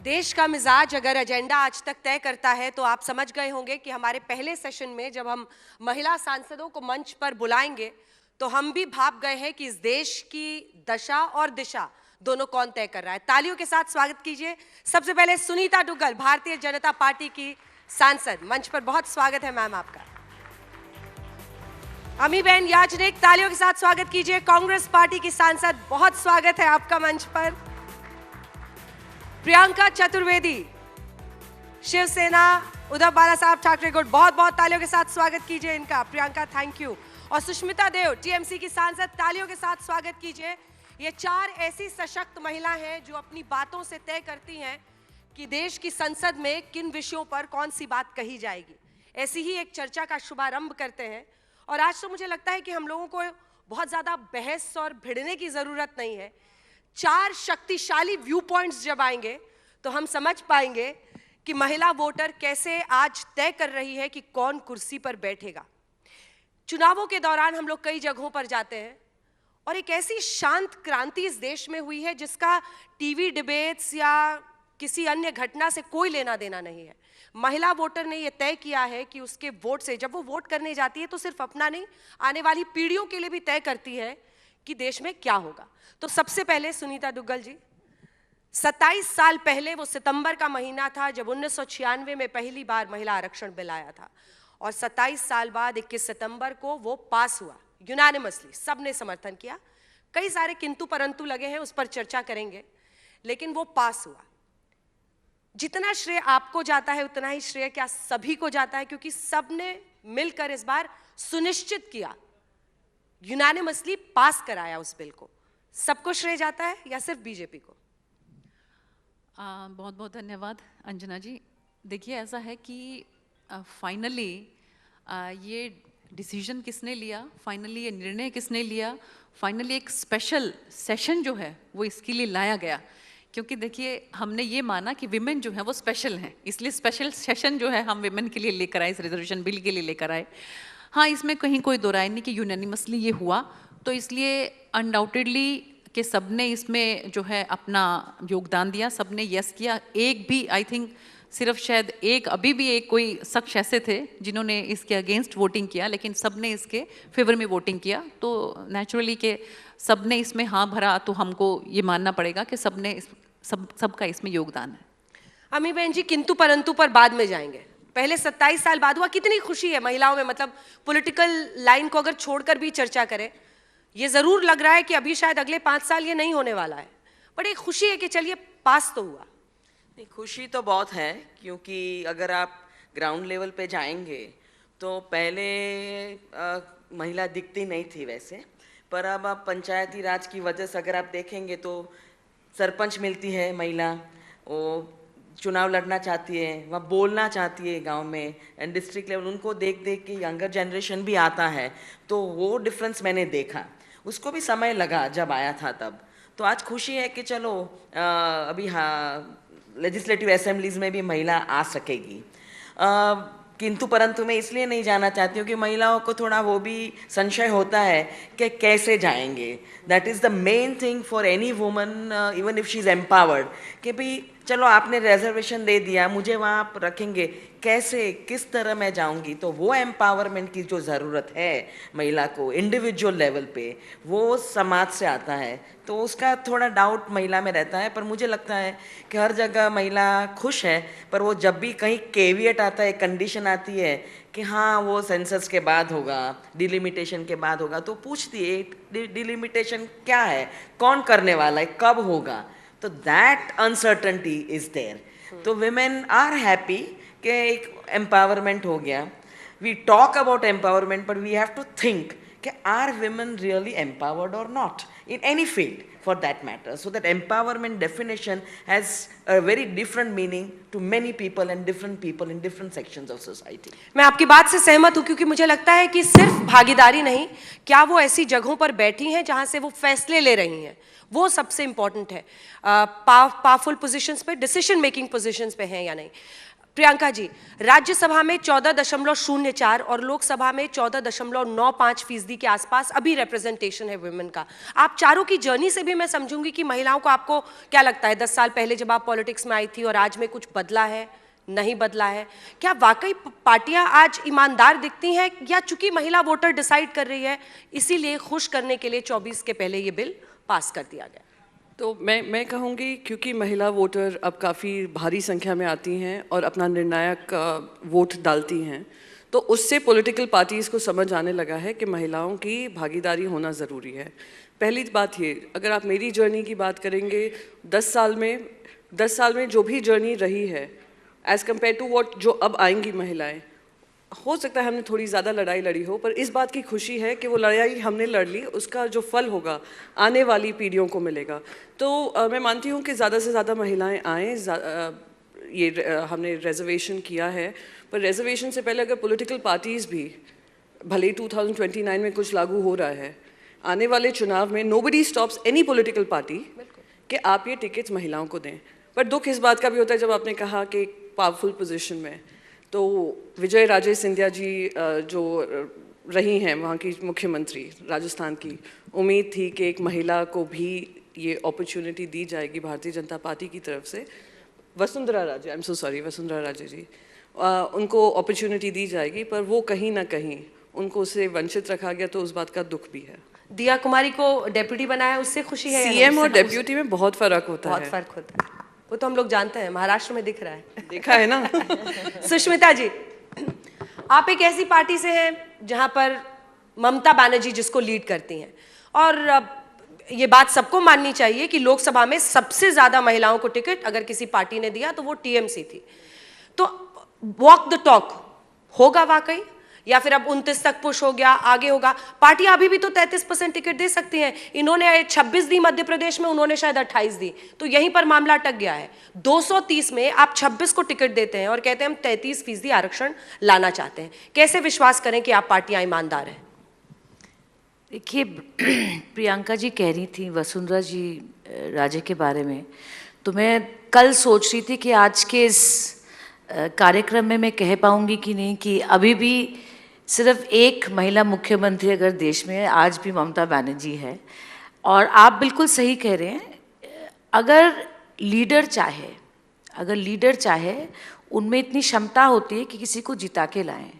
देश का मिजाज अगर एजेंडा आज तक तय करता है तो आप समझ गए होंगे कि हमारे पहले सेशन में जब हम महिला सांसदों को मंच पर बुलाएंगे तो हम भी भाप गए हैं कि इस देश की दशा और दिशा दोनों कौन तय कर रहा है। तालियों के साथ स्वागत कीजिए सबसे पहले सुनीता दुग्गल, भारतीय जनता पार्टी की सांसद। मंच पर बहुत स्वागत है मैम आपका। अमीबेन याजनिक, तालियों के साथ स्वागत कीजिए, कांग्रेस पार्टी की सांसद। बहुत स्वागत है आपका मंच पर। प्रियंका चतुर्वेदी, शिवसेना, उद्धव बाला साहब ठाकरे गुट, बहुत बहुत तालियों के साथ स्वागत कीजिए इनका। Priyanka, thank you. और सुष्मिता देव, टीएमसी की सांसद, तालियों के साथ स्वागत कीजिए। ये चार ऐसी सशक्त महिला हैं जो अपनी बातों से तय करती हैं कि देश की संसद में किन विषयों पर कौन सी बात कही जाएगी। ऐसी ही एक चर्चा का शुभारंभ करते हैं। और आज तो मुझे लगता है कि हम लोगों को बहुत ज्यादा बहस और भिड़ने की जरूरत नहीं है। चार शक्तिशाली व्यू पॉइंट्स जब आएंगे तो हम समझ पाएंगे कि महिला वोटर कैसे आज तय कर रही है कि कौन कुर्सी पर बैठेगा। चुनावों के दौरान हम लोग कई जगहों पर जाते हैं और एक ऐसी शांत क्रांति इस देश में हुई है जिसका टीवी डिबेट्स या किसी अन्य घटना से कोई लेना देना नहीं है। महिला वोटर ने यह तय किया है कि उसके वोट से जब वो वोट करने जाती है तो सिर्फ अपना नहीं, आने वाली पीढ़ियों के लिए भी तय करती है कि देश में क्या होगा। तो सबसे पहले सुनीता दुग्गल जी, 27 साल पहले वो सितंबर का महीना था जब 1996 में पहली बार महिला आरक्षण बिल आया था और 27 साल बाद 21 सितंबर को वो पास हुआ यूनानिमसली, सबने समर्थन किया। कई सारे किंतु परंतु लगे हैं, उस पर चर्चा करेंगे, लेकिन वो पास हुआ। जितना श्रेय आपको जाता है उतना ही श्रेय क्या सभी को जाता है, क्योंकि सबने मिलकर इस बार सुनिश्चित किया, यूनानिमसली पास कराया उस बिल को। सबको श्रेय जाता है या सिर्फ बीजेपी को? बहुत बहुत धन्यवाद अंजना जी। देखिए, ऐसा है कि फाइनली ये डिसीजन किसने लिया, फाइनली ये निर्णय किसने लिया, फाइनली एक स्पेशल सेशन जो है वो इसके लिए लाया गया। क्योंकि देखिए, हमने ये माना कि विमेन जो है वो स्पेशल हैं, इसलिए स्पेशल सेशन जो है हम विमेन के लिए लेकर आए, इस रिजर्वेशन बिल के लिए लेकर आए। हाँ, इसमें कहीं कोई दो राय नहीं कि यूनानिमसली ये हुआ, तो इसलिए अनडाउटेडली कि सबने इसमें जो है अपना योगदान दिया, सबने यस किया। एक भी, आई थिंक सिर्फ शायद एक, अभी भी एक कोई शख्स ऐसे थे जिन्होंने इसके अगेंस्ट वोटिंग किया, लेकिन सबने इसके फेवर में वोटिंग किया। तो नेचुरली कि सबने इसमें हाँ भरा, तो हमको ये मानना पड़ेगा कि सबने सबका इसमें योगदान है। अमीबेन जी, किंतु परंतु पर बाद में जाएंगे। पहले 27 साल बाद हुआ, कितनी खुशी है महिलाओं में, मतलब पॉलिटिकल लाइन को अगर छोड़कर भी चर्चा करें, ये जरूर लग रहा है कि अभी शायद अगले 5 साल ये नहीं होने वाला है, बट एक खुशी है कि चलिए पास तो हुआ। नहीं, खुशी तो बहुत है, क्योंकि अगर आप ग्राउंड लेवल पे जाएंगे तो पहले महिला दिखती नहीं थी वैसे, पर अब आप पंचायती राज की वजह से अगर आप देखेंगे तो सरपंच मिलती है महिला, वो चुनाव लड़ना चाहती है, वह बोलना चाहती है गांव में, एंड डिस्ट्रिक्ट लेवल उनको देख देख के यंगर जनरेशन भी आता है। तो वो डिफरेंस मैंने देखा, उसको भी समय लगा जब आया था तब। तो आज खुशी है कि चलो अभी हाँ लेजिस्लेटिव असेंबलीज में भी महिला आ सकेगी। किंतु परंतु मैं इसलिए नहीं जाना चाहती हूँ कि महिलाओं को थोड़ा वो भी संशय होता है कि कैसे जाएंगे। That is the main thing for any woman, even if she is empowered, कि भाई चलो आपने रिजर्वेशन दे दिया, मुझे वहाँ आप रखेंगे, कैसे किस तरह मैं जाऊँगी। तो वो एम्पावरमेंट की जो ज़रूरत है महिला को इंडिविजुअल लेवल पे, वो समाज से आता है। तो उसका थोड़ा डाउट महिला में रहता है, पर मुझे लगता है कि हर जगह महिला खुश है। पर वो जब भी कहीं केवियट आता है, कंडीशन आती है कि हाँ वो सेंसस के बाद होगा, डिलिमिटेशन के बाद होगा, तो पूछती है डिलिमिटेशन क्या है, कौन करने वाला है, कब होगा। तो दैट अनसर्टनिटी इज देयर। तो विमेन आर हैप्पी कि एक एम्पावरमेंट हो गया। We talk about empowerment, but we have to think कि are women really empowered or not in any field for that matter, so that empowerment definition has a very different meaning to many people and different people in different sections of society. मैं आपकी बात से सहमत हूं, क्योंकि मुझे लगता है कि सिर्फ भागीदारी नहीं, क्या वो ऐसी जगहों पर बैठी हैं जहां से वो फैसले ले रही हैं, वो सबसे इंपॉर्टेंट है। पावरफुल पोजीशंस पे, डिसीजन मेकिंग पोजीशंस पे हैं या नहीं। प्रियंका जी, राज्यसभा में 14.04 और लोकसभा में 14.95% के आसपास अभी रिप्रेजेंटेशन है वुमेन का। आप चारों की जर्नी से भी मैं समझूंगी कि महिलाओं को, आपको क्या लगता है 10 साल पहले जब आप पॉलिटिक्स में आई थी और आज में कुछ बदला है, नहीं बदला है? क्या वाकई पार्टियां आज ईमानदार दिखती हैं, या चूंकि महिला वोटर डिसाइड कर रही है इसीलिए खुश करने के लिए 24 के पहले ये बिल पास कर दिया गया? तो मैं कहूँगी क्योंकि महिला वोटर अब काफ़ी भारी संख्या में आती हैं और अपना निर्णायक वोट डालती हैं, तो उससे पॉलिटिकल पार्टीज़ को समझ आने लगा है कि महिलाओं की भागीदारी होना ज़रूरी है। पहली बात ये, अगर आप मेरी जर्नी की बात करेंगे 10 साल में जो भी जर्नी रही है एज़ कम्पेयर टू वॉट जो अब आएंगी महिलाएँ, हो सकता है हमने थोड़ी ज़्यादा लड़ाई लड़ी हो, पर इस बात की खुशी है कि वो लड़ाई हमने लड़ ली, उसका जो फल होगा आने वाली पीढ़ियों को मिलेगा। तो मैं मानती हूँ कि ज़्यादा से ज़्यादा महिलाएं आएँ। हमने रिजर्वेशन किया है, पर रिजर्वेशन से पहले अगर पॉलिटिकल पार्टीज़ भी, भले ही 2029 में कुछ लागू हो रहा है, आने वाले चुनाव में nobody stops any political party कि आप ये टिकट्स महिलाओं को दें। पर दुख इस बात का भी होता है, जब आपने कहा कि पावरफुल पोजीशन में, तो विजय राजे सिंधिया जी जो रही हैं वहाँ की मुख्यमंत्री राजस्थान की, उम्मीद थी कि एक महिला को भी ये अपॉर्चुनिटी दी जाएगी भारतीय जनता पार्टी की तरफ से। Vasundhara Raje, I am so sorry, Vasundhara Raje ji, उनको अपॉर्चुनिटी दी जाएगी, पर वो कहीं ना कहीं उनको उससे वंचित रखा गया, तो उस बात का दुख भी है। दिया कुमारी को डेप्यूटी बनाया, उससे खुशी है? सीएम और डेप्यूटी में बहुत फर्क होता है। बहुत फर्क होता है, वो तो हम लोग जानते हैं, महाराष्ट्र में दिख रहा है। देखा है ना। सुष्मिता जी, आप एक ऐसी पार्टी से हैं जहां पर ममता बनर्जी जिसको लीड करती हैं, और ये बात सबको माननी चाहिए कि लोकसभा में सबसे ज्यादा महिलाओं को टिकट अगर किसी पार्टी ने दिया तो वो टीएमसी थी। तो वॉक द टॉक होगा वाकई, या फिर अब 29 तक पुश हो गया, आगे होगा? पार्टियां अभी भी तो 33% टिकट दे सकती हैं। इन्होंने 26 दी मध्य प्रदेश में, उन्होंने शायद 28 दी, तो यहीं पर मामला अटक गया है। 230 में आप 26 को टिकट देते हैं और कहते हैं हम 33% आरक्षण लाना चाहते हैं। कैसे विश्वास करें कि आप पार्टियां ईमानदार हैं? देखिए, प्रियंका जी कह रही थी वसुंधरा जी राजे के बारे में, तो मैं कल सोच रही थी कि आज के इस कार्यक्रम में मैं कह पाऊंगी कि नहीं, कि अभी भी सिर्फ एक महिला मुख्यमंत्री अगर देश में है, आज भी ममता बनर्जी है। और आप बिल्कुल सही कह रहे हैं, अगर लीडर चाहे उनमें इतनी क्षमता होती है कि किसी को जिता के लाएं,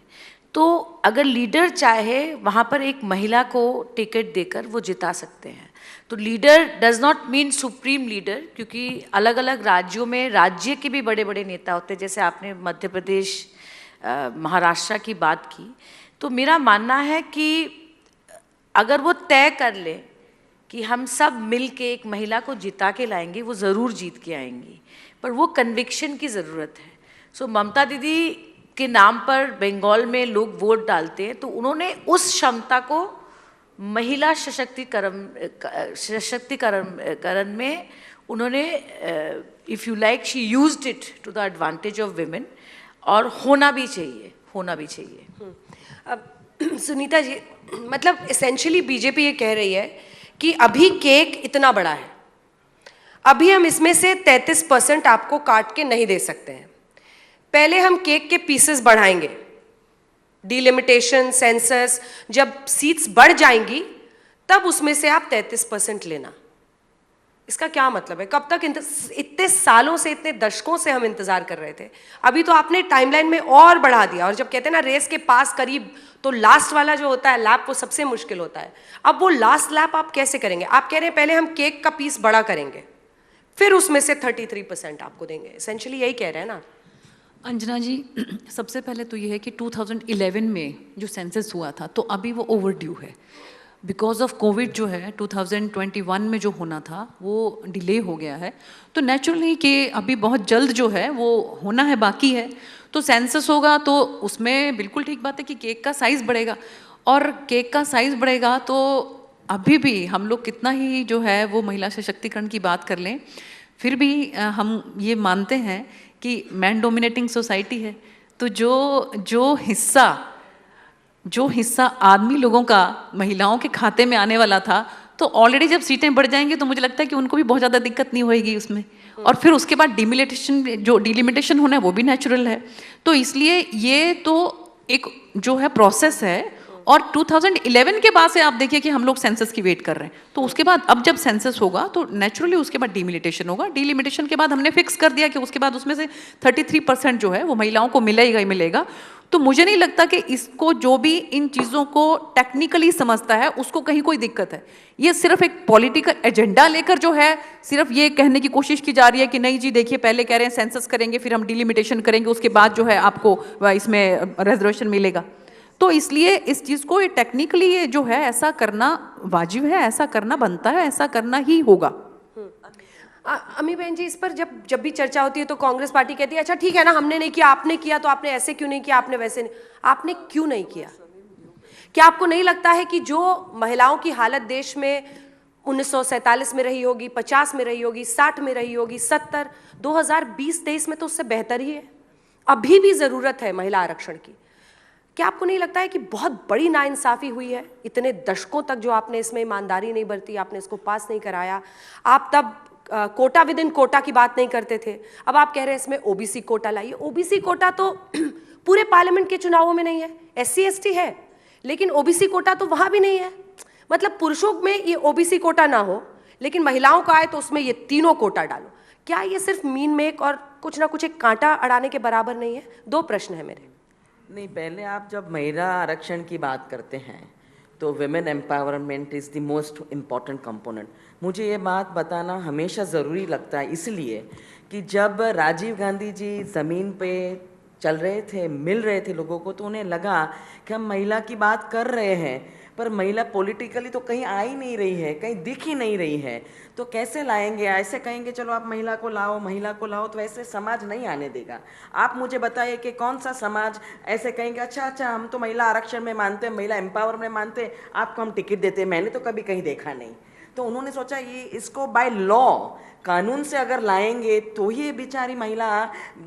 तो अगर लीडर चाहे वहाँ पर एक महिला को टिकट देकर वो जिता सकते हैं। तो leader does not mean supreme leader, क्योंकि अलग अलग राज्यों में राज्य के भी बड़े बड़े नेता होते हैं, जैसे आपने मध्य प्रदेश महाराष्ट्र की बात की। तो मेरा मानना है कि अगर वो तय कर ले कि हम सब मिल के एक महिला को जिता के लाएंगे, वो ज़रूर जीत के आएंगी, पर वो कन्विक्शन की ज़रूरत है। सो ममता दीदी के नाम पर बंगाल में लोग वोट डालते हैं, तो उन्होंने उस क्षमता को महिला सशक्तिकरण में उन्होंने, if you like, she used it to the advantage of women, और होना भी चाहिए। अब सुनीता जी, मतलब एसेंशियली बीजेपी ये कह रही है कि अभी केक इतना बड़ा है, अभी हम इसमें से 33% आपको काट के नहीं दे सकते हैं, पहले हम केक के पीसेस बढ़ाएंगे, डिलिमिटेशन, सेंसस, जब सीट्स बढ़ जाएंगी तब उसमें से आप 33% लेना। इसका क्या मतलब है? कब तक इतने सालों से, इतने दशकों से हम इंतजार कर रहे थे, अभी तो आपने टाइमलाइन में और बढ़ा दिया। और जब कहते हैं ना रेस के पास करीब, तो लास्ट वाला जो होता है लैप, वो सबसे मुश्किल होता है। अब वो लास्ट लैप आप कैसे करेंगे? आप कह रहे हैं पहले हम केक का पीस बड़ा करेंगे, फिर उसमें से 33% आपको देंगे, एसेंशियली यही कह रहे हैं ना? अंजना जी, सबसे पहले तो ये है कि 2011 में जो सेंसस हुआ था, तो अभी वो ओवरड्यू है। बिकॉज ऑफ कोविड जो है 2021 में जो होना था वो डिले हो गया है, तो नेचुरली कि अभी बहुत जल्द जो है वो होना है, बाकी है। तो सेंसस होगा तो उसमें बिल्कुल ठीक बात है कि केक का साइज़ बढ़ेगा, और केक का साइज़ बढ़ेगा तो अभी भी हम लोग कितना ही जो है वो महिला सशक्तिकरण की बात कर लें, फिर भी हम ये मानते हैं कि मैन डोमिनेटिंग सोसाइटी है। तो जो हिस्सा आदमी लोगों का महिलाओं के खाते में आने वाला था, तो ऑलरेडी जब सीटें बढ़ जाएंगी तो मुझे लगता है कि उनको भी बहुत ज़्यादा दिक्कत नहीं होएगी उसमें। और फिर उसके बाद डिलिमिटेशन होना है वो भी नेचुरल है। तो इसलिए ये तो एक जो है प्रोसेस है। और 2011 के बाद से आप देखिए कि हम लोग सेंसस की वेट कर रहे हैं, तो उसके बाद अब जब सेंसस होगा तो नेचुरली उसके बाद डिलिमिटेशन होगा। डिलिमिटेशन के बाद हमने फिक्स कर दिया कि उसके बाद उसमें से 33% जो है वो महिलाओं को मिलेगा ही मिलेगा। तो मुझे नहीं लगता कि इसको जो भी इन चीज़ों को टेक्निकली समझता है उसको कहीं कोई दिक्कत है। ये सिर्फ एक पॉलिटिकल एजेंडा लेकर जो है सिर्फ ये कहने की कोशिश की जा रही है कि नहीं जी देखिए पहले कह रहे हैं सेंसस करेंगे फिर हम डिलिमिटेशन करेंगे उसके बाद जो है आपको इसमें रिजर्वेशन मिलेगा। तो इसलिए इस चीज़ को ये टेक्निकली ये जो है ऐसा करना वाजिब है, ऐसा करना बनता है, ऐसा करना ही होगा। अमी बहन जी, इस पर जब भी चर्चा होती है तो कांग्रेस पार्टी कहती है अच्छा ठीक है ना, हमने नहीं किया, आपने किया, तो आपने ऐसे क्यों नहीं किया, आपने वैसे नहीं। आपने क्यों नहीं किया? क्या आपको नहीं लगता है कि जो महिलाओं की हालत देश में 1947 में रही होगी, 50 में रही होगी, 60 में रही होगी, 70, 2020-23 में तो उससे बेहतर ही है? अभी भी जरूरत है महिला आरक्षण की। क्या आपको नहीं लगता है कि बहुत बड़ी नाइंसाफी हुई है? इतने दशकों तक जो आपने इसमें ईमानदारी नहीं बरती, आपने इसको पास नहीं कराया। आप तब कोटा विद इन कोटा की बात नहीं करते थे, अब आप कह रहे हैं इसमें ओबीसी कोटा लाइए। ओबीसी कोटा तो पूरे पार्लियामेंट के चुनावों में नहीं है, SC ST है, लेकिन ओबीसी कोटा तो वहां भी नहीं है। मतलब पुरुषों में ये ओबीसी कोटा ना हो, लेकिन महिलाओं का आए तो उसमें ये तीनों कोटा डालो। क्या ये सिर्फ मीन मेक और कुछ ना कुछ एक कांटा अड़ाने के बराबर नहीं है? 2 प्रश्न है मेरे। नहीं, पहले आप जब महिला आरक्षण की बात करते हैं तो women empowerment is the most important component. मुझे ये बात बताना हमेशा ज़रूरी लगता है, इसलिए कि जब राजीव गांधी जी ज़मीन पे चल रहे थे, मिल रहे थे लोगों को, तो उन्हें लगा कि हम महिला की बात कर रहे हैं पर महिला पॉलिटिकली तो कहीं आ ही नहीं रही है, कहीं दिख ही नहीं रही है, तो कैसे लाएंगे? ऐसे कहेंगे चलो आप महिला को लाओ, महिला को लाओ, तो ऐसे समाज नहीं आने देगा। आप मुझे बताइए कि कौन सा समाज ऐसे कहेंगे अच्छा हम तो महिला आरक्षण में मानते हैं, महिला एम्पावरमेंट में मानते हैं, आपको हम टिकट देते हैं। मैंने तो कभी कहीं देखा नहीं। तो उन्होंने सोचा ये इसको बाय लॉ कानून से अगर लाएंगे तो ही बेचारी महिला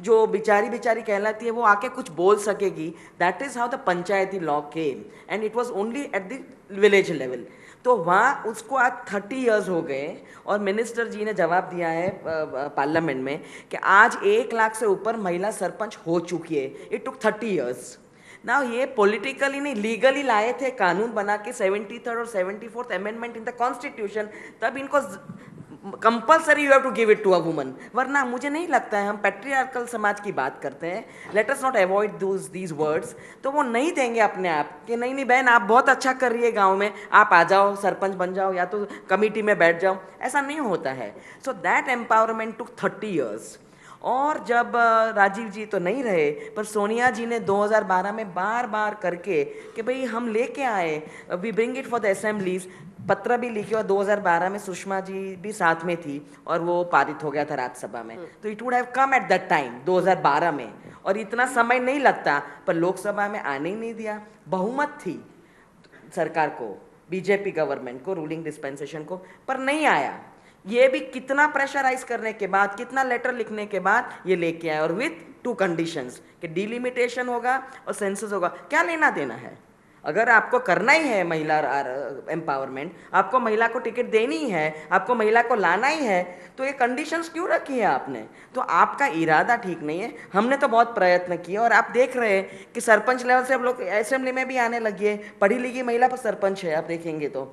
जो बेचारी कहलाती है वो आके कुछ बोल सकेगी। That is how the Panchayati law came and it was only at the village level. तो वहाँ उसको आज 30 इयर्स हो गए और मिनिस्टर जी ने जवाब दिया है पार्लियामेंट में कि आज 1 लाख से ऊपर महिला सरपंच हो चुकी है। It took 30 years. ना ये पॉलिटिकली नहीं, लीगली लाए थे कानून बना के 73rd और 74th amendment in the constitution, तब इनको compulsory you have to give it to a woman. वरना मुझे नहीं लगता है, हम पैट्रियार्कल समाज की बात करते हैं, let us not avoid these words, तो वो नहीं देंगे अपने आप कि नहीं बहन आप बहुत अच्छा कर रही है गांव में, आप आ जाओ सरपंच बन जाओ या तो कमेटी में बैठ जाओ। ऐसा नहीं होता है। So that empowerment took 30 years. और जब राजीव जी तो नहीं रहे, पर सोनिया जी ने 2012 में बार करके कि भाई हम लेके आए, we bring it for the assemblies, पत्र भी लिखे और 2012 में सुषमा जी भी साथ में थी और वो पारित हो गया था राज्यसभा में। तो it would have come at that time 2012 में, और इतना समय नहीं लगता, पर लोकसभा में आने ही नहीं दिया। बहुमत थी सरकार को, बीजेपी गवर्नमेंट को, रूलिंग डिस्पेंसेशन को, पर नहीं आया। ये भी कितना प्रेशराइज करने के बाद, कितना लेटर लिखने के बाद ये लेके आए, और विथ 2 कंडीशंस कि डिलिमिटेशन होगा और सेंसस होगा। क्या लेना देना है? अगर आपको करना ही है महिला एम्पावरमेंट, आपको महिला को टिकट देनी है, आपको महिला को लाना ही है, तो ये कंडीशंस क्यों रखी है आपने? तो आपका इरादा ठीक नहीं है। हमने तो बहुत प्रयत्न किए और आप देख रहे हैं कि सरपंच लेवल से अब लोग असेंबली में भी आने लगी है, पढ़ी लिखी महिला पर सरपंच है। आप देखेंगे तो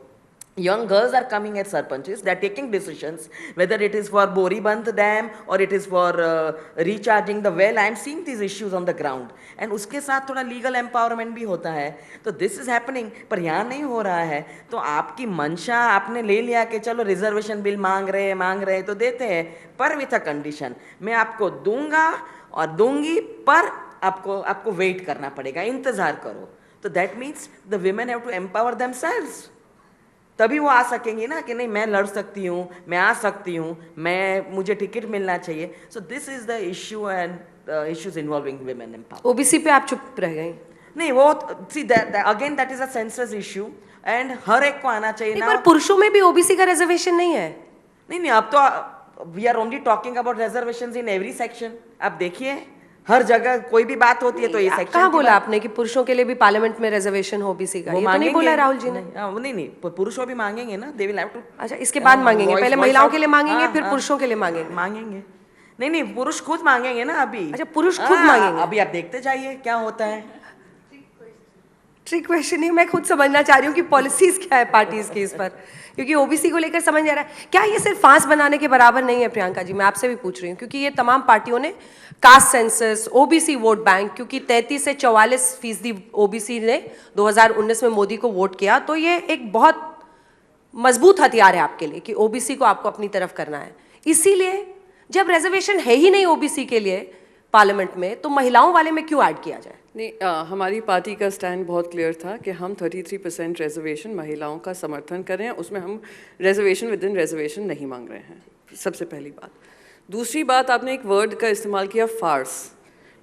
young girls are coming as sarpanches, they are taking decisions whether it is for Boriband dam or it is for recharging the well. I am seeing these issues on the ground and उसके साथ थोड़ा legal empowerment भी होता है। तो this is happening, पर यहाँ नहीं हो रहा है। तो आपकी मंशा आपने ले लिया कि चलो रिजर्वेशन बिल मांग रहे तो देते हैं, पर विथ अ कंडीशन, मैं आपको दूंगा और दूंगी, पर आपको वेट करना पड़ेगा, इंतजार करो। तो that means the women have to empower themselves, तभी वो आ सकेंगी ना कि नहीं मैं लड़ सकती हूँ, मैं आ सकती हूँ, मुझे टिकट मिलना चाहिए। So this is the issue and issues involving women empowerment. OBC पे आप चुप रह गई? नहीं, वो see again that is a census issue and हर एक को आना चाहिए ना। पर पुरुषों में भी ओबीसी का रिजर्वेशन नहीं है? नहीं, अब तो we are only talking about reservations in every section. आप देखिए हर जगह कोई भी बात होती है तो ये सेक्शन कहाँ बोला आपने कि पुरुषों के लिए भी पार्लियामेंट में रिजर्वेशन हो ओबीसी का? ये तो नहीं बोला राहुल जी ने। नहीं, पुरुषों भी मांगेंगे ना, दे विल हैव टू। अच्छा, इसके बाद मांगेंगे, पहले महिलाओं के लिए मांगेंगे, फिर पुरुषों के लिए मांगेंगे। मांगेंगे नहीं, पुरुष खुद मांगेंगे ना अभी। अच्छा, पुरुष खुद मांगेंगे। अभी आप देखते जाइए क्या होता है। ट्रिक क्वेश्चन ही, मैं खुद समझना चाह रही हूँ कि पॉलिसीज क्या है पार्टीज की इस पर, क्योंकि ओबीसी को लेकर समझ नहीं आ रहा है। क्या ये सिर्फ फांस बनाने के बराबर नहीं है प्रियंका जी? मैं आपसे भी पूछ रही हूँ, क्योंकि ये तमाम पार्टियों ने caste census, OBC vote bank, क्योंकि 33 से 44% ओबीसी ने 2019 में मोदी को वोट किया, तो ये एक बहुत मजबूत हथियार है आपके लिए कि ओबीसी को आपको अपनी तरफ करना है। इसीलिए जब रिजर्वेशन है ही नहीं ओबीसी के लिए पार्लियामेंट में, तो महिलाओं वाले में क्यों ऐड किया जाए? नहीं, हमारी पार्टी का स्टैंड बहुत क्लियर था कि हम 33% रिजर्वेशन महिलाओं का समर्थन कर रहे हैं, उसमें हम रिजर्वेशन विद इन रिजर्वेशन नहीं मांग रहे हैं, सबसे पहली बात। दूसरी बात, आपने एक वर्ड का इस्तेमाल किया, फार्स।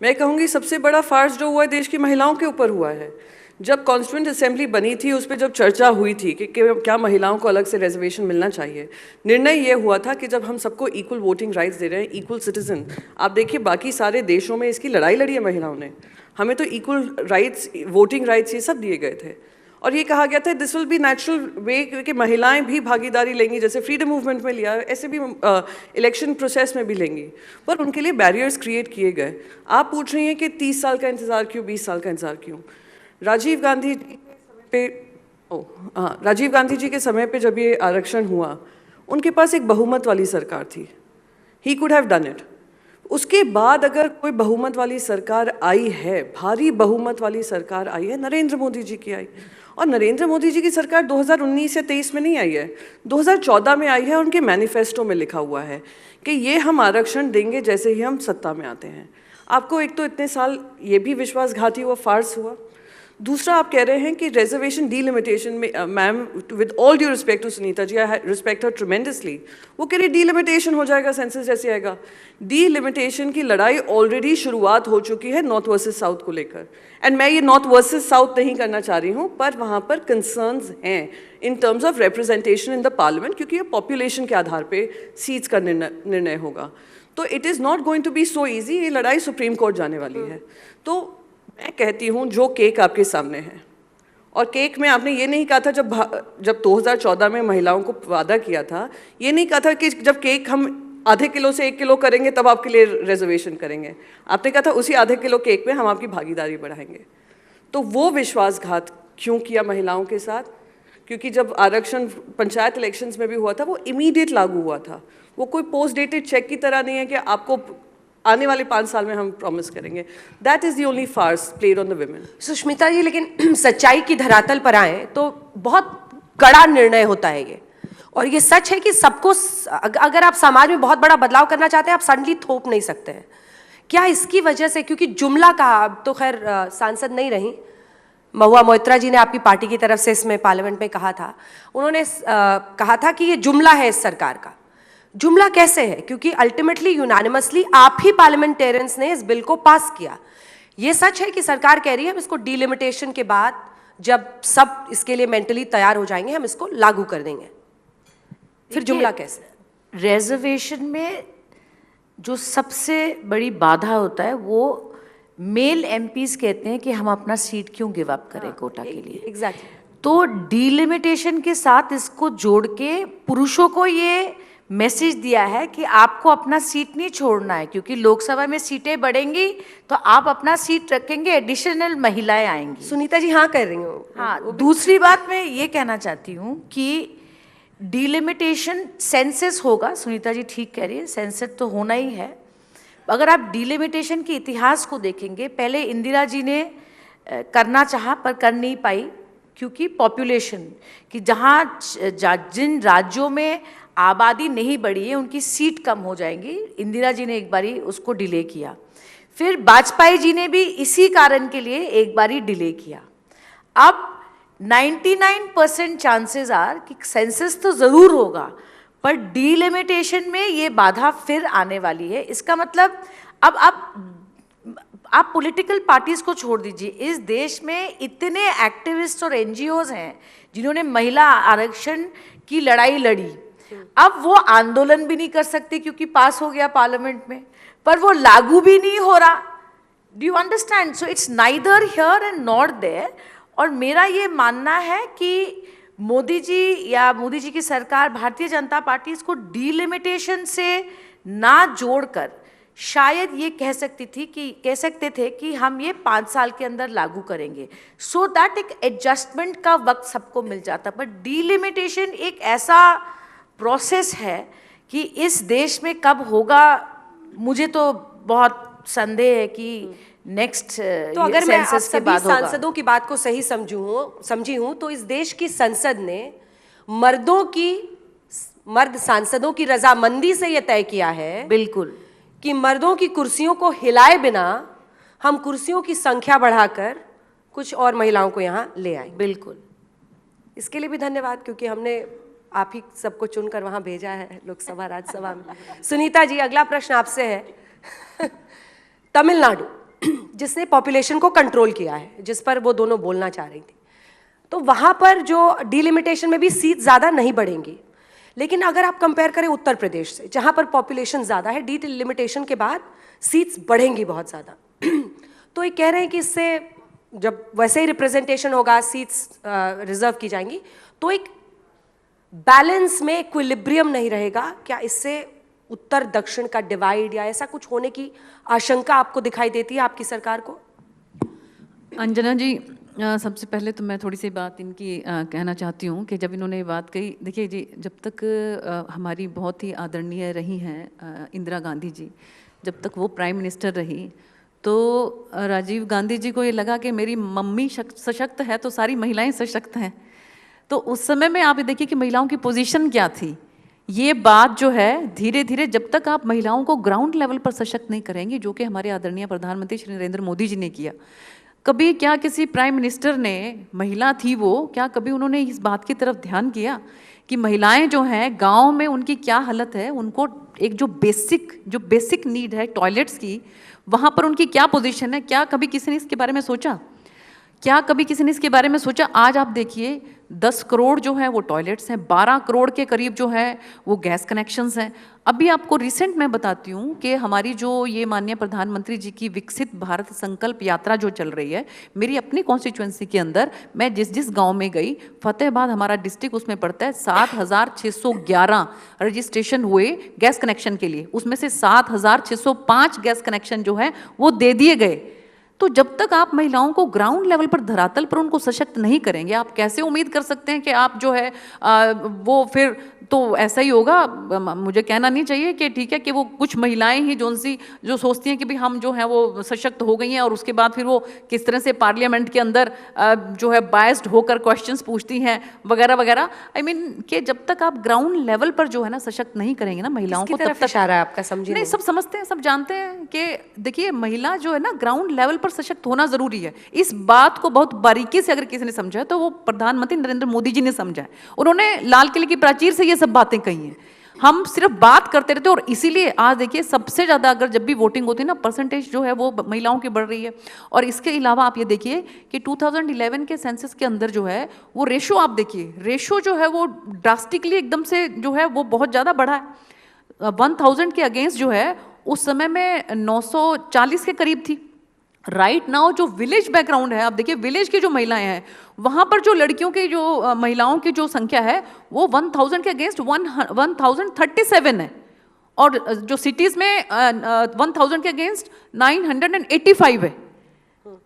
मैं कहूँगी सबसे बड़ा फार्स जो हुआ है देश की महिलाओं के ऊपर हुआ है। जब कॉन्स्टिट्यूंट असेंबली बनी थी, उस पर जब चर्चा हुई थी कि क्या महिलाओं को अलग से रिजर्वेशन मिलना चाहिए, निर्णय ये हुआ था कि जब हम सबको इक्वल वोटिंग राइट्स दे रहे हैं, इक्वल सिटीजन, आप देखिए बाकी सारे देशों में इसकी लड़ाई लड़ी है महिलाओं ने, हमें तो इक्वल राइट्स, वोटिंग राइट्स, ये सब दिए गए थे। और ये कहा गया था this will be natural way कि महिलाएं भी भागीदारी लेंगी, जैसे फ्रीडम मूवमेंट में लिया, ऐसे भी इलेक्शन प्रोसेस में भी लेंगी, पर उनके लिए बैरियर्स क्रिएट किए गए। आप पूछ रही हैं कि 30 साल का इंतज़ार क्यों, 20 साल का इंतज़ार क्यों? राजीव गांधी जी के समय पे जब ये आरक्षण हुआ, उनके पास एक बहुमत वाली सरकार थी, he could have done it. उसके बाद अगर कोई बहुमत वाली सरकार आई है, भारी बहुमत वाली सरकार आई है, नरेंद्र मोदी जी की आई, और नरेंद्र मोदी जी की सरकार 2019 या 23 में नहीं आई है, 2014 में आई है। उनके मैनिफेस्टो में लिखा हुआ है कि ये हम आरक्षण देंगे जैसे ही हम सत्ता में आते हैं। आपको एक तो इतने साल ये भी विश्वासघाती हुआ, फार्स हुआ। दूसरा, आप कह रहे हैं कि रिजर्वेशन डीलिमिटेशन में, ma'am with all due respect to Sunita ji, I respect her tremendously, वो कह रही डीलिमिटेशन हो जाएगा, सेंसस जैसे आएगा। डीलिमिटेशन की लड़ाई ऑलरेडी शुरुआत हो चुकी है नॉर्थ वर्सेस साउथ को लेकर, एंड मैं ये नॉर्थ वर्सेस साउथ नहीं करना चाह रही हूँ, पर वहाँ पर कंसर्न्स हैं in terms of representation in the parliament, क्योंकि ये पॉपुलेशन के आधार पर सीट्स का निर्णय होगा। तो it is not going to be so easy, ये लड़ाई सुप्रीम कोर्ट जाने वाली है। तो मैं कहती हूँ जो केक आपके सामने है, और केक में आपने ये नहीं कहा था जब 2014 में महिलाओं को वादा किया था, ये नहीं कहा था कि जब केक हम आधे किलो से 1 किलो करेंगे तब आपके लिए रिजर्वेशन करेंगे। आपने कहा था उसी आधे किलो केक में हम आपकी भागीदारी बढ़ाएंगे। तो वो विश्वासघात क्यों किया महिलाओं के साथ? क्योंकि जब आरक्षण पंचायत इलेक्शंस में भी हुआ था, वो इमीडिएट लागू हुआ था, वो कोई पोस्ट डेटेड चेक की तरह नहीं है कि आपको आने वाले 5 साल में हम प्रॉमिस करेंगे। That is the only farce played on the women. Sushmita ji, लेकिन सच्चाई की धरातल पर आए तो बहुत कड़ा निर्णय होता है ये, और ये सच है कि सबको, अगर आप समाज में बहुत बड़ा बदलाव करना चाहते हैं, आप सडनली थोप नहीं सकते हैं। क्या इसकी वजह से, क्योंकि जुमला कहा, अब तो खैर सांसद नहीं रही, महुआ मोइत्रा जी ने आपकी पार्टी की तरफ से इसमें पार्लियामेंट में कहा था, उन्होंने कहा था कि ये जुमला है इस सरकार का। जुमला कैसे है? क्योंकि अल्टीमेटली यूनानिमसली आप ही पार्लियामेंटेरियंस ने इस बिल को पास किया। ये सच है कि सरकार कह रही है हम इसको डीलिमिटेशन के बाद, जब सब इसके लिए मेंटली तैयार हो जाएंगे, हम इसको लागू कर देंगे। फिर जुमला कैसे? रिजर्वेशन में जो सबसे बड़ी बाधा होता है वो मेल एमपीज कहते हैं कि हम अपना सीट क्यों गिव अप करें कोटा के लिए। एग्जैक्टली। तो डीलिमिटेशन के साथ इसको जोड़ के पुरुषों को ये मैसेज दिया है कि आपको अपना सीट नहीं छोड़ना है, क्योंकि लोकसभा में सीटें बढ़ेंगी तो आप अपना सीट रखेंगे, एडिशनल महिलाएं आएंगी। सुनीता जी हाँ कर रही हूँ। हाँ, दूसरी बात मैं ये कहना चाहती हूँ कि डीलिमिटेशन सेंसस होगा, सुनीता जी ठीक कह रही है, सेंसस तो होना ही है। अगर आप डीलिमिटेशन के इतिहास को देखेंगे, पहले इंदिरा जी ने करना चाहा पर कर नहीं पाई, क्योंकि पॉपुलेशन कि जहाँ जिन राज्यों में आबादी नहीं बढ़ी है उनकी सीट कम हो जाएंगी, इंदिरा जी ने एक बारी उसको डिले किया। फिर वाजपेयी जी ने भी इसी कारण के लिए एक बारी डिले किया। अब 99% चांसेस आर कि सेंसस तो ज़रूर होगा, पर डीलिमिटेशन में ये बाधा फिर आने वाली है। इसका मतलब अब आप पॉलिटिकल पार्टीज को छोड़ दीजिए, इस देश में इतने एक्टिविस्ट और एनजीओज हैं जिन्होंने महिला आरक्षण की लड़ाई लड़ी। अब वो आंदोलन भी नहीं कर सकती क्योंकि पास हो गया पार्लियामेंट में, पर वो लागू भी नहीं हो रहा do you understand? So it's neither here and not there. और मेरा ये मानना है कि मोदी जी या मोदी जी की सरकार, भारतीय जनता पार्टी इसको डीलिमिटेशन से ना जोड़कर शायद ये कह सकते थे कि हम ये 5 साल के अंदर लागू करेंगे, सो दैट एक एडजस्टमेंट का वक्त सबको मिल जाता। बट डीलिमिटेशन एक ऐसा प्रोसेस है कि इस देश में कब होगा, मुझे तो बहुत संदेह है कि नेक्स्ट तो अगर मैं आप सेंसस के सभी बाद होगा। सांसदों की बात को सही समझी हूं तो इस देश की संसद ने मर्द सांसदों की रजामंदी से यह तय किया है बिल्कुल कि मर्दों की कुर्सियों को हिलाए बिना हम कुर्सियों की संख्या बढ़ाकर कुछ और महिलाओं को यहाँ ले आए। बिल्कुल। इसके लिए भी धन्यवाद, क्योंकि हमने आप ही सबको चुनकर वहां भेजा है लोकसभा राज्यसभा में। सुनीता जी, अगला प्रश्न आपसे है। तमिलनाडु जिसने पॉपुलेशन को कंट्रोल किया है, जिस पर वो दोनों बोलना चाह रही थी, तो वहां पर जो डीलिमिटेशन में भी सीट ज्यादा नहीं बढ़ेंगी, लेकिन अगर आप कंपेयर करें उत्तर प्रदेश से जहां पर पॉपुलेशन ज्यादा है, डीलिमिटेशन के बाद सीट्स बढ़ेंगी बहुत ज्यादा। तो ये कह रहे हैं कि इससे जब वैसे ही रिप्रेजेंटेशन होगा, सीट्स रिजर्व की जाएंगी, तो एक बैलेंस में इक्विलिब्रियम नहीं रहेगा। क्या इससे उत्तर दक्षिण का डिवाइड या ऐसा कुछ होने की आशंका आपको दिखाई देती है आपकी सरकार को? अंजना जी, सबसे पहले तो मैं थोड़ी सी बात इनकी कहना चाहती हूँ कि जब इन्होंने ये बात कही, देखिए जी, जब तक हमारी बहुत ही आदरणीय रही हैं इंदिरा गांधी जी, जब तक वो प्राइम मिनिस्टर रही, तो राजीव गांधी जी को ये लगा कि मेरी मम्मी सशक्त है तो सारी महिलाएं सशक्त हैं। तो उस समय में आप ये देखिए कि महिलाओं की पोजीशन क्या थी। ये बात जो है धीरे धीरे, जब तक आप महिलाओं को ग्राउंड लेवल पर सशक्त नहीं करेंगे, जो कि हमारे आदरणीय प्रधानमंत्री श्री नरेंद्र मोदी जी ने किया, कभी क्या किसी प्राइम मिनिस्टर ने, महिला थी वो, क्या कभी उन्होंने इस बात की तरफ ध्यान किया कि महिलाएं जो हैं गांव में उनकी क्या हालत है, उनको एक जो बेसिक नीड है टॉयलेट्स की, वहाँ पर उनकी क्या पोजीशन है? क्या कभी किसी ने इसके बारे में सोचा? क्या कभी किसी ने इसके बारे में सोचा? आज आप देखिए 10 करोड़ जो है वो टॉयलेट्स हैं, 12 करोड़ के करीब जो है वो गैस कनेक्शंस हैं। अभी आपको रिसेंट मैं बताती हूँ कि हमारी जो ये माननीय प्रधानमंत्री जी की विकसित भारत संकल्प यात्रा जो चल रही है, मेरी अपनी कॉन्स्टिट्यूएंसी के अंदर मैं जिस गांव में गई, फतेहाबाद हमारा डिस्ट्रिक्ट उसमें पड़ता है, 7,611 रजिस्ट्रेशन हुए गैस कनेक्शन के लिए, उसमें से 7,605 गैस कनेक्शन जो है वो दे दिए गए। तो जब तक आप महिलाओं को ग्राउंड लेवल पर, धरातल पर उनको सशक्त नहीं करेंगे, आप कैसे उम्मीद कर सकते हैं कि आप जो है वो फिर तो ऐसा ही होगा। मुझे कहना नहीं चाहिए कि ठीक है कि वो कुछ महिलाएं ही जो सोचती हैं कि भाई हम जो है वो सशक्त हो गई हैं, और उसके बाद फिर वो किस तरह से पार्लियामेंट के अंदर जो है बायस्ड होकर क्वेश्चंस पूछती हैं वगैरह वगैरह। आई मीन कि जब तक आप ग्राउंड लेवल पर जो है ना सशक्त नहीं करेंगे ना महिलाओं को, तब तक इशारा है आपका, समझिए। नहीं, सब समझते हैं, सब जानते हैं कि देखिए महिला जो है ना ग्राउंड लेवल पर सशक्त होना जरूरी है। इस बात को बहुत बारीकी से अगर किसी ने समझा है तो वो प्रधानमंत्री नरेंद्र मोदी जी ने समझा है। उन्होंने लाल किले की प्राचीर से ये सब बातें कही हैं, हम सिर्फ बात करते रहते हैं। और इसीलिए आज देखिए सबसे ज्यादा अगर जब भी वोटिंग होती है ना, परसेंटेज जो है वो महिलाओं की बढ़ रही है। और इसके अलावा आप ये देखिए कि 2011 के सेंसस के अंदर जो है वो रेशो, आप देखिए रेशो जो है वो ड्रास्टिकली एकदम से जो है वो बहुत ज्यादा बढ़ा है। 1000 के अगेंस्ट जो है उस समय में 940 के करीब थी। राइट नाउ जो विलेज बैकग्राउंड है, आप देखिए विलेज की जो महिलाएं हैं, वहां पर जो लड़कियों की जो महिलाओं की जो संख्या है वो 1000 के अगेंस्ट 1037 है, और जो सिटीज में 1000 के अगेंस्ट 985 है।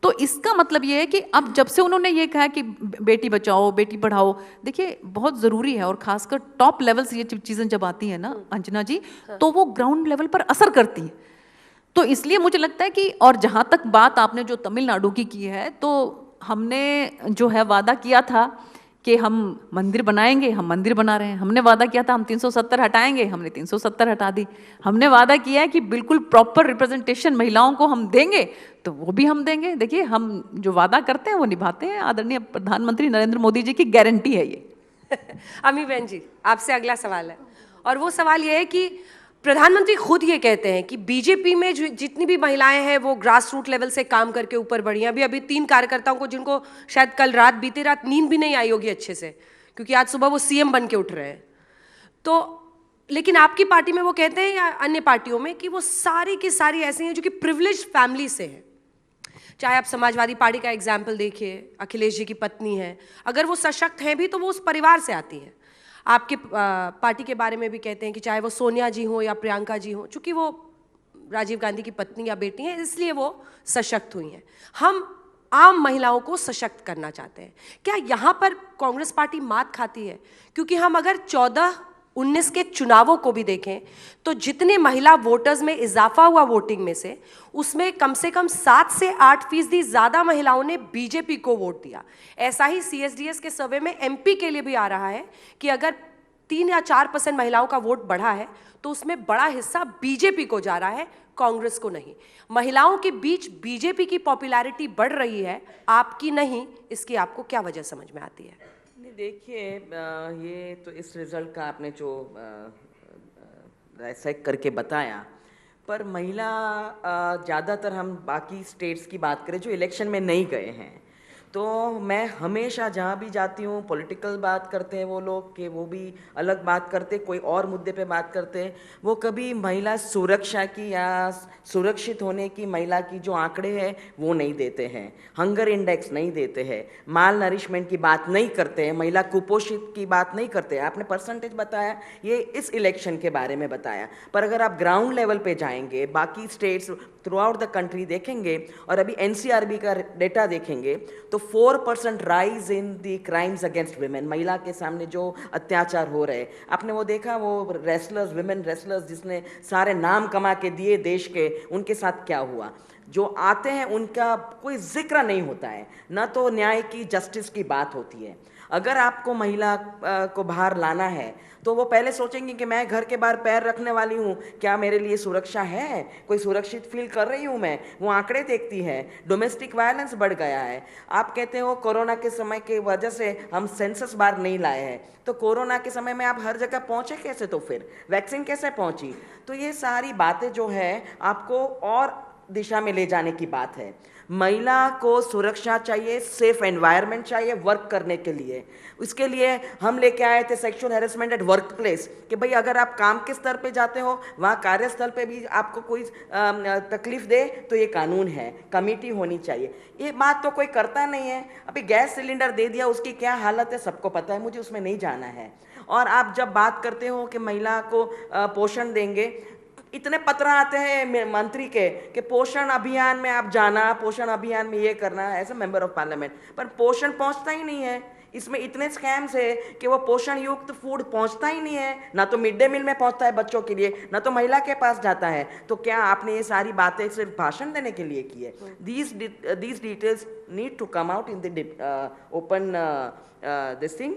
तो इसका मतलब ये है कि अब जब से उन्होंने ये कहा कि बेटी बचाओ बेटी पढ़ाओ, देखिए बहुत ज़रूरी है, और खासकर टॉप लेवल से ये चीज़ें जब आती हैं ना अंजना जी, तो वो ग्राउंड लेवल पर असर करती हैं। तो इसलिए मुझे लगता है कि, और जहाँ तक बात आपने जो तमिलनाडु की है, तो हमने जो है वादा किया था कि हम मंदिर बनाएंगे, हम मंदिर बना रहे हैं। हमने वादा किया था हम 370 हटाएंगे, हमने 370 हटा दी। हमने वादा किया है कि बिल्कुल प्रॉपर रिप्रेजेंटेशन महिलाओं को हम देंगे, तो वो भी हम देंगे। देखिए हम जो वादा करते हैं वो निभाते हैं। आदरणीय प्रधानमंत्री नरेंद्र मोदी जी की गारंटी है ये। अमी बहन जी, आपसे अगला सवाल है, और वो सवाल ये है कि प्रधानमंत्री खुद ये कहते हैं कि बीजेपी में जितनी भी महिलाएं हैं वो ग्रास रूट लेवल से काम करके ऊपर बढ़ी हैं। अभी 3 कार्यकर्ताओं को, जिनको शायद कल रात, बीती रात नींद भी नहीं आई होगी अच्छे से, क्योंकि आज सुबह वो सीएम बन के उठ रहे हैं। तो लेकिन आपकी पार्टी में वो कहते हैं, या अन्य पार्टियों में, कि वो सारी की सारी ऐसी हैं जो कि प्रिविलेज्ड फैमिली से हैं, चाहे आप समाजवादी पार्टी का एग्जाम्पल देखिए, अखिलेश जी की पत्नी है, अगर वो सशक्त हैं भी तो वो उस परिवार से आती हैं। आपके पार्टी के बारे में भी कहते हैं कि चाहे वो सोनिया जी हो या प्रियंका जी हो, चूंकि वो राजीव गांधी की पत्नी या बेटी हैं इसलिए वो सशक्त हुई हैं। हम आम महिलाओं को सशक्त करना चाहते हैं। क्या यहाँ पर कांग्रेस पार्टी मात खाती है? क्योंकि हम अगर 14-19 के चुनावों को भी देखें तो जितने महिला वोटर्स में इजाफा हुआ वोटिंग में से कम 7 से 8% ज़्यादा महिलाओं ने बीजेपी को वोट दिया। ऐसा ही CSDS के सर्वे में MP के लिए भी आ रहा है कि अगर 3 या 4% महिलाओं का वोट बढ़ा है तो उसमें बड़ा हिस्सा बीजेपी को जा रहा है, कांग्रेस को नहीं। महिलाओं के बीच बीजेपी की पॉपुलैरिटी बढ़ रही है, आपकी नहीं, इसकी आपको क्या वजह समझ में आती है? नहीं, देखिए, ये तो इस रिजल्ट का आपने जो डाइसेक्ट करके बताया, पर महिला ज़्यादातर हम बाकी स्टेट्स की बात करें जो इलेक्शन में नहीं गए हैं, तो मैं हमेशा जहाँ भी जाती हूँ पॉलिटिकल बात करते हैं वो लोग, कि वो भी अलग बात करते, कोई और मुद्दे पे बात करते हैं, वो कभी महिला सुरक्षा की या सुरक्षित होने की महिला की जो आंकड़े हैं वो नहीं देते हैं, हंगर इंडेक्स नहीं देते हैं, माल नरिशमेंट की बात नहीं करते हैं, महिला कुपोषित की बात नहीं करते हैं। आपने परसेंटेज बताया, ये इस इलेक्शन के बारे में बताया, पर अगर आप ग्राउंड लेवल पे जाएंगे, बाकी states through out the country देखेंगे और अभी NCRB का डेटा देखेंगे तो 4% rise in the crimes against women, महिला के सामने जो अत्याचार हो रहे। आपने वो देखा, वो रेसलर्स, विमेन रेसलर्स जिसने सारे नाम कमा के दिए देश के, उनके साथ क्या हुआ? जो आते हैं उनका कोई जिक्र नहीं होता है, ना तो न्याय की, जस्टिस की बात होती है। अगर आपको महिला को बाहर लाना है तो वो पहले सोचेंगे कि मैं घर के बाहर पैर रखने वाली हूँ, क्या मेरे लिए सुरक्षा है, कोई सुरक्षित फील कर रही हूँ मैं? वो आंकड़े देखती है, डोमेस्टिक वायलेंस बढ़ गया है। आप कहते हो कोरोना के समय की वजह से हम सेंसस बार नहीं लाए हैं, तो कोरोना के समय में आप हर जगह पहुँचे कैसे? तो फिर वैक्सीन कैसे पहुँची? तो ये सारी बातें जो है आपको और दिशा में ले जाने की बात है। महिला को सुरक्षा चाहिए, सेफ एनवायरनमेंट चाहिए वर्क करने के लिए। इसके लिए हम लेके आए थे sexual harassment at work place, कि भाई अगर आप काम के स्तर पे जाते हो, वहाँ कार्यस्थल पे भी आपको कोई तकलीफ दे तो ये कानून है, कमेटी होनी चाहिए। ये बात तो कोई करता नहीं है। अभी गैस सिलेंडर दे दिया, उसकी क्या हालत है सबको पता है, मुझे उसमें नहीं जाना है। और आप जब बात करते हो कि महिला को पोषण देंगे, इतने पत्र आते हैं मंत्री के कि पोषण अभियान में आप जाना, पोषण अभियान में ये करना, as a member of parliament, पर पोषण पहुंचता ही नहीं है। इसमें इतने स्कैम्स है कि वो पोषण युक्त फूड पहुंचता ही नहीं है, ना तो मिड डे मील में पहुंचता है बच्चों के लिए, ना तो महिला के पास जाता है। तो क्या आपने ये सारी बातें सिर्फ भाषण देने के लिए की है? These details need to come out in the open this thing.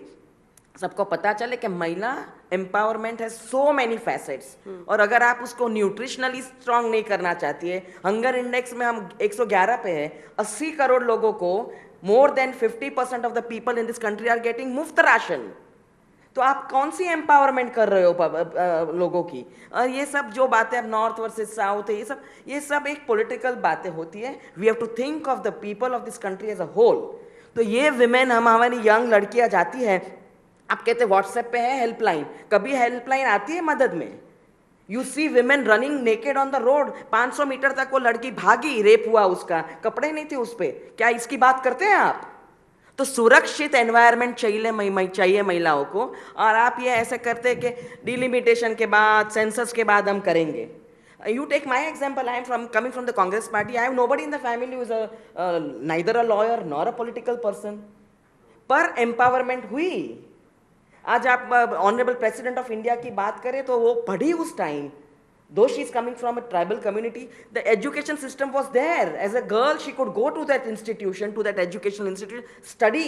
सबको पता चले कि महिला एम्पावरमेंट है सो मैनी फैसेट्स, और अगर आप उसको न्यूट्रिशनली स्ट्रांग नहीं करना चाहती है, हंगर इंडेक्स में हम 111 पे है, 80 करोड़ लोगों को, more than 50% of the people in this country are getting मुफ्त राशन। तो आप कौन सी एम्पावरमेंट कर रहे हो लोगों की? और ये सब जो बातें अब नॉर्थ वर्सेस साउथ है, ये सब एक पॉलिटिकल बातें होती है। We have to think of the people of this country as a whole. तो ये विमेन, हमारी यंग लड़कियां जाती है, आप कहते व्हाट्सएप पे है हेल्पलाइन, कभी हेल्पलाइन आती है मदद में? You see women running naked on the road, 500 metre तक वो लड़की भागी, रेप हुआ, उसका कपड़े नहीं थे उस पर। क्या इसकी बात करते हैं आप? तो सुरक्षित एनवायरनमेंट चाहिए महिलाओं को, और आप ये ऐसे करते कि डिलिमिटेशन के बाद, सेंसस के बाद हम करेंगे। You take my example. I am coming from the Congress party. I have nobody in the family who is neither a lawyer nor a political person. पर empowerment हुई। आज आप ऑनरेबल प्रेसिडेंट ऑफ इंडिया की बात करें तो वो पढ़ी उस time, though she is coming from a tribal community, the education system was there. As a girl she could go to that institution, to that educational institution, study,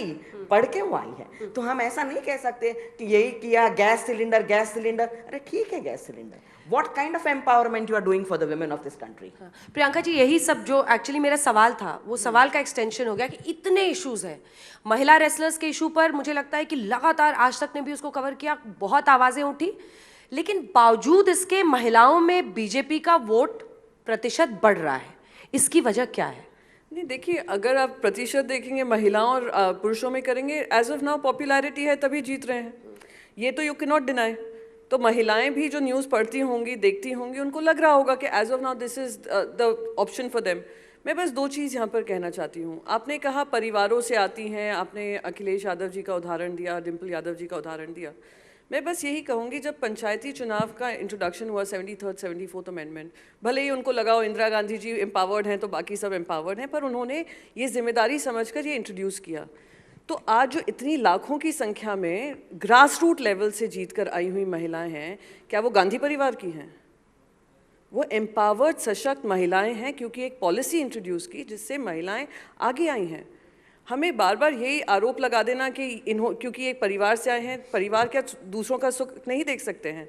पढ़ के वो आई है। तो हम ऐसा नहीं कह सकते कि यही किया, गैस सिलेंडर। अरे ठीक है, gas cylinder, what kind of empowerment you are doing for the women of this country? Priyanka ji, यही सब जो एक्चुअली मेरा सवाल था, वो सवाल का एक्सटेंशन हो गया कि इतने इश्यूज हैं महिला रेसलर्स के इशू पर। मुझे लगता है कि लगातार आज तक ने भी उसको कवर किया, बहुत आवाजें उठी, लेकिन बावजूद इसके महिलाओं में बीजेपी का वोट प्रतिशत बढ़ रहा है। इसकी वजह क्या है? नहीं, देखिए, अगर आप प्रतिशत देखेंगे महिलाओं और पुरुषों में करेंगे, एज ऑफ नाउ पॉपुलैरिटी है तभी जीत रहे हैं, ये तो यू कैन नॉट डिनाई। तो महिलाएं भी जो न्यूज़ पढ़ती होंगी, देखती होंगी, उनको लग रहा होगा कि as of now this is the option for them. मैं बस दो चीज़ यहाँ पर कहना चाहती हूँ। आपने कहा परिवारों से आती हैं, आपने अखिलेश यादव जी का उदाहरण दिया, डिम्पल यादव जी का उदाहरण दिया। मैं बस यही कहूँगी, जब पंचायती चुनाव का इंट्रोडक्शन हुआ 73rd 74th अमेंडमेंट, भले ही उनको लगा इंदिरा गांधी जी एम्पावर्ड हैं तो बाकी सब एम्पावर्ड हैं, पर उन्होंने ये जिम्मेदारी समझकर ये इंट्रोड्यूस किया। तो आज जो इतनी लाखों की संख्या में ग्रास रूट लेवल से जीत कर आई हुई महिलाएं हैं, क्या वो गांधी परिवार की हैं? वो एम्पावर्ड सशक्त महिलाएं हैं, क्योंकि एक पॉलिसी इंट्रोड्यूस की जिससे महिलाएं आगे आई हैं। हमें बार बार यही आरोप लगा देना कि क्योंकि एक परिवार से आए हैं, परिवार क्या दूसरों का सुख नहीं देख सकते हैं?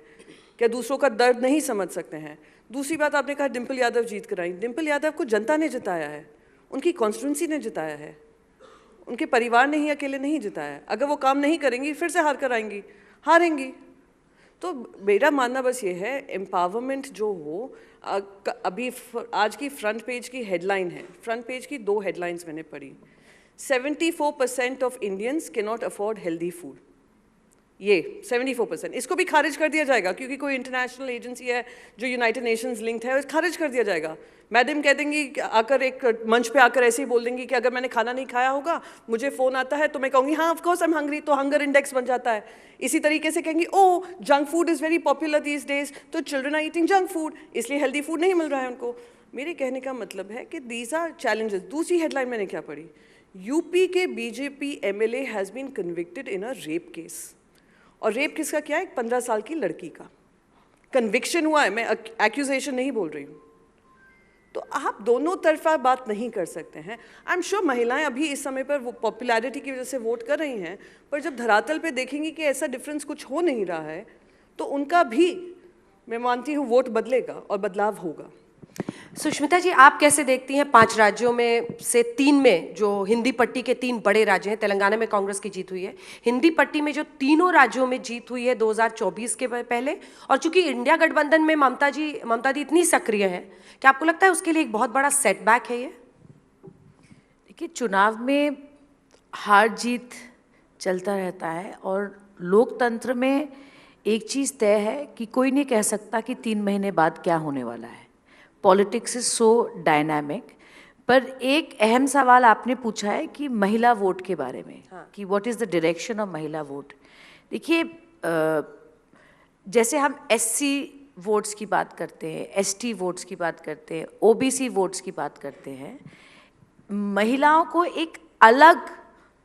क्या दूसरों का दर्द नहीं समझ सकते हैं? दूसरी बात, आपने कहा डिम्पल यादव जीत कर आई। डिम्पल यादव को जनता ने जिताया है, उनकी कॉन्स्टिट्यूंसी ने जिताया है, उनके परिवार ने ही अकेले नहीं जिताया है। अगर वो काम नहीं करेंगी फिर से हार कर आएंगी, हारेंगी। तो मेरा मानना बस ये है, एम्पावरमेंट जो हो, अभी आज की फ्रंट पेज की हेडलाइन है, फ्रंट पेज की 2 हेडलाइंस मैंने पढ़ी। 74% of Indians can not afford healthy food. ये 74%, इसको भी खारिज कर दिया जाएगा, क्योंकि कोई इंटरनेशनल एजेंसी है जो यूनाइटेड नेशंस लिंक्ड है, खारिज कर दिया जाएगा। मैडम कह देंगी आकर, एक मंच पे आकर ऐसे ही बोल देंगी कि अगर मैंने खाना नहीं खाया होगा, मुझे फ़ोन आता है तो मैं कहूँगी हाँ of course I am hungry, तो हंगर इंडेक्स बन जाता है। इसी तरीके से कहेंगी oh junk food is very popular these days, तो children are eating junk food, इसलिए हेल्दी फूड नहीं मिल रहा है उनको। मेरे कहने का मतलब है कि दीज आर चैलेंजेस। दूसरी हेडलाइन मैंने क्या पढ़ी, यूपी के BJP MLA has been convicted in a rape case. और रेप किसका क्या है? एक 15 साल की लड़की का कन्विक्शन हुआ है, मैं एक्यूजेशन नहीं बोल रही हूँ। तो आप दोनों तरफा बात नहीं कर सकते हैं। आई एम श्योर महिलाएं अभी इस समय पर वो पॉपुलैरिटी की वजह से वोट कर रही हैं, पर जब धरातल पे देखेंगी कि ऐसा डिफरेंस कुछ हो नहीं रहा है, तो उनका भी, मैं मानती हूँ, वोट बदलेगा और बदलाव होगा। सुष्मिता जी, आप कैसे देखती हैं 5 राज्यों में से 3 में, जो हिंदी पट्टी के 3 बड़े राज्य हैं, तेलंगाना में कांग्रेस की जीत हुई है, हिंदी पट्टी में जो तीनों राज्यों में जीत हुई है 2024 के पहले, और चूंकि इंडिया गठबंधन में ममता दी इतनी सक्रिय है, क्या आपको लगता है उसके लिए एक बहुत बड़ा सेटबैक है ये? देखिए, चुनाव में हार जीत चलता रहता है, और लोकतंत्र में एक चीज़ तय है कि कोई नहीं कह सकता कि 3 महीने बाद क्या होने वाला है। Politics is so dynamic. पर एक अहम सवाल आपने पूछा है कि महिला वोट के बारे में, कि what is the direction of महिला वोट। देखिए, जैसे हम एससी वोट्स की बात करते हैं, एसटी वोट्स की बात करते हैं, ओबीसी वोट्स की बात करते हैं, महिलाओं को एक अलग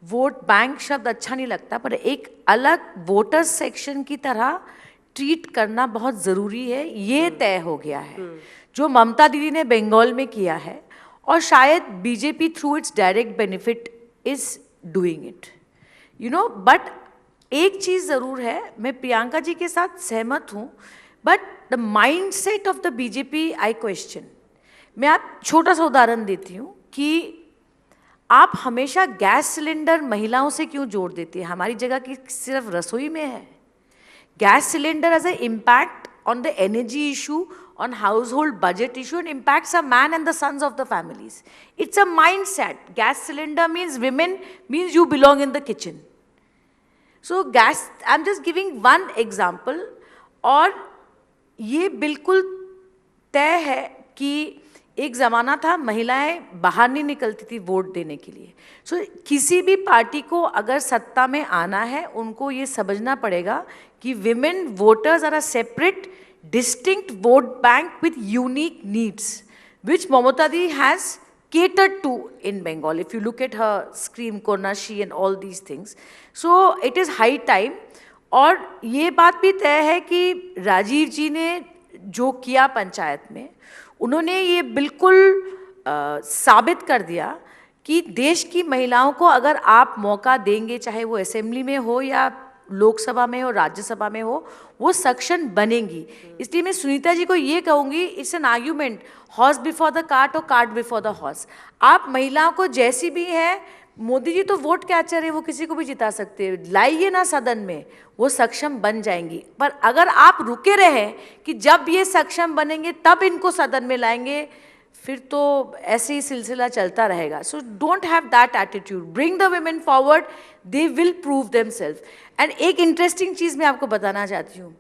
वोट बैंक शब्द अच्छा नहीं लगता, पर एक अलग वोटर सेक्शन की तरह ट्रीट करना बहुत ज़रूरी है। ये तय हो गया है जो ममता दीदी ने बंगाल में किया है, और शायद BJP through it's direct benefit is doing it, you know. But एक चीज़ ज़रूर है, मैं प्रियंका जी के साथ सहमत हूँ, but the mind set of the BJP I question. मैं आप छोटा सा उदाहरण देती हूँ कि आप हमेशा गैस सिलेंडर महिलाओं से क्यों जोड़ देती है? हमारी जगह की सिर्फ रसोई में है। Gas cylinder has an impact on the energy issue, on household budget issue, and impacts a man and the sons of the families. It's a mindset. Gas cylinder means women, means you belong in the kitchen. So gas, I'm just giving one example, और ये बिल्कुल तय है कि एक ज़माना था महिलाएं बाहर नहीं निकलती थी वोट देने के लिए। सो किसी भी पार्टी को अगर सत्ता में आना है, उनको ये समझना पड़ेगा कि women voters are a separate distinct vote bank with unique needs, which Mamata di has catered to in Bengal. If you look at her scream, Kornashi and all these things. So it is high time. और ये बात भी तय है कि राजीव जी ने जो किया पंचायत में, उन्होंने ये बिल्कुल साबित कर दिया कि देश की महिलाओं को अगर आप मौका देंगे, चाहे वो असेंबली में हो या लोकसभा में हो, राज्यसभा में हो, वो सक्षम बनेंगी। इसलिए मैं सुनीता जी को ये कहूँगी, it's an argument, horse before the cart और कार्ट बिफोर द हॉर्स। आप महिलाओं को जैसी भी है, मोदी जी तो वोट कैचर है, वो किसी को भी जिता सकते हैं, लाइए ना सदन में, वो सक्षम बन जाएंगी। पर अगर आप रुके रहे कि जब ये सक्षम बनेंगे तब इनको सदन में लाएंगे, फिर तो ऐसे ही सिलसिला चलता रहेगा। So don't have that attitude, bring the women forward, they will prove themselves. And एक इंटरेस्टिंग चीज़ मैं आपको बताना चाहती हूँ,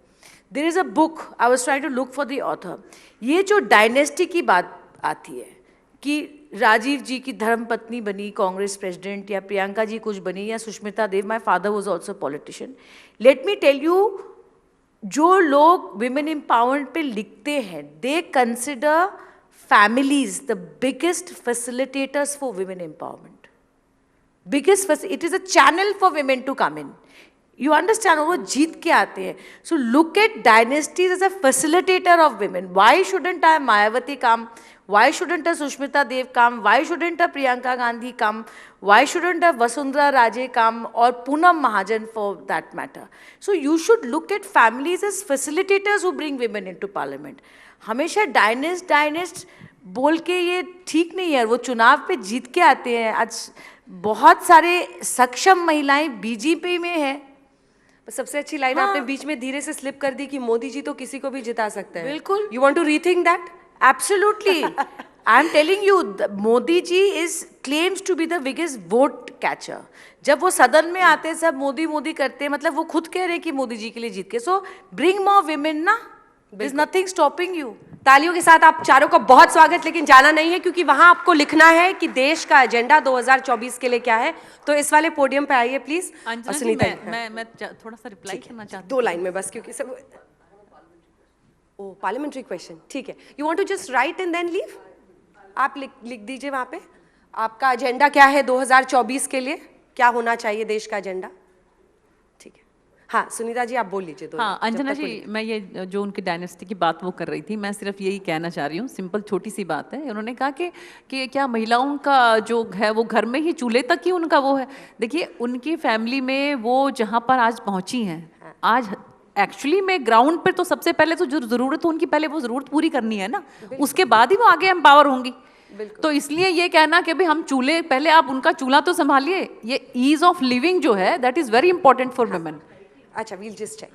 there is a book, I was trying to look for the author. ये जो डायनेस्टी की बात आती है कि राजीव जी की धर्मपत्नी बनी कांग्रेस प्रेसिडेंट, या प्रियंका जी कुछ बनी, या Sushmita Dev, my father was also politician. Let me tell you, जो लोग विमेन एम्पावरमेंट पे लिखते हैं, they consider families the biggest facilitators for women empowerment, biggest, it is a channel for women to come in, you understand, और वो जीत के आते हैं। So look at dynasties as a facilitator of women. Why shouldn't I Mayawati come, why shouldn't a Sushmita Dev come, why shouldn't a Priyanka Gandhi come, why shouldn't a Vasundhara Raje come, और Poonam Mahajan for that matter. So you should look at families as facilitators who bring women into parliament. हमेशा dynast बोल के ये ठीक नहीं है, वो चुनाव पे जीत के आते हैं। आज बहुत सारे सक्षम महिलाएं बीजेपी में है। सबसे अच्छी लाइन आपने बीच में धीरे से स्लिप कर दी कि मोदी जी तो किसी को भी जिता सकते हैं। बिल्कुल। You want to rethink that? Absolutely. I'm telling you, Modi ji claims to be the biggest vote catcher. जब वो सदन में आते हैं सब मोदी मोदी करते हैं, मतलब वो खुद कह रहे हैं कि मोदी जी के लिए जीत के। सो ब्रिंग मोर विमेन ना, there's nothing stopping you. तालियों के साथ आप चारों का बहुत स्वागत। लेकिन जाना नहीं है क्योंकि वहां आपको लिखना है कि देश का एजेंडा 2024 के लिए क्या है। तो इस वाले पोडियम पे आइए प्लीज। अंजना जी, सुनीता, मैं थोड़ा सा रिप्लाई करना चाहती हूँ 2 लाइन में बस, क्योंकि सब ओ पार्लियामेंट्री क्वेश्चन, ठीक है। You want to just write and then leave? आप लिख दीजिए वहां पे आपका एजेंडा क्या है 2024 के लिए, क्या होना चाहिए देश का एजेंडा। ठीक है, हाँ सुनीता जी आप बोल लीजिए। हाँ अंजना जी, मैं ये जो उनकी डायनेस्टी की बात वो कर रही थी, मैं सिर्फ यही कहना चाह रही हूँ, सिंपल छोटी सी बात है। उन्होंने कहा कि क्या महिलाओं का जो है वो घर में ही चूल्हे तक ही उनका वो है। देखिए उनकी फैमिली में वो जहाँ पर आज पहुँची हैं, आज एक्चुअली में ग्राउंड पे तो सबसे पहले तो जो जरूरत है उनकी, पहले वो जरूरत पूरी करनी है ना, उसके बाद ही वो आगे एम्पावर होंगी। तो इसलिए ये कहना कि भाई हम चूल्हे, पहले आप उनका चूल्हा तो संभालिए। ये ईज ऑफ लिविंग जो है that is very important for women. अच्छा, वील जस्ट चेक।